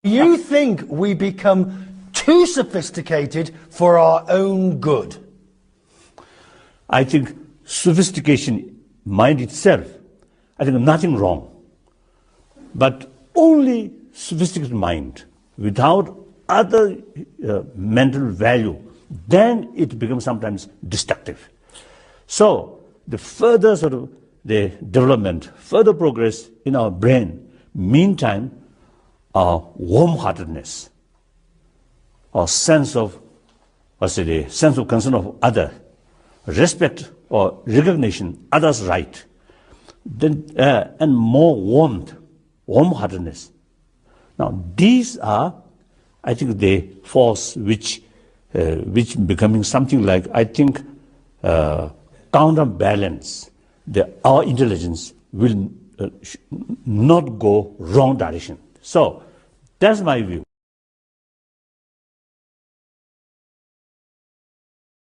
You think we become too sophisticated for our own good? I think sophistication, mind itself, I think nothing wrong. But only sophisticated mind without other mental value, then it becomes sometimes destructive. So the further sort of the development, further progress in our brain, meantime, our warm-heartedness, our sense of, sense of concern of other, respect or recognition, others' right, then, and more warmth, warm-heartedness. Now, these are, I think, the force which becoming something like, I think, counterbalance our intelligence will not go wrong direction. So, that's my view.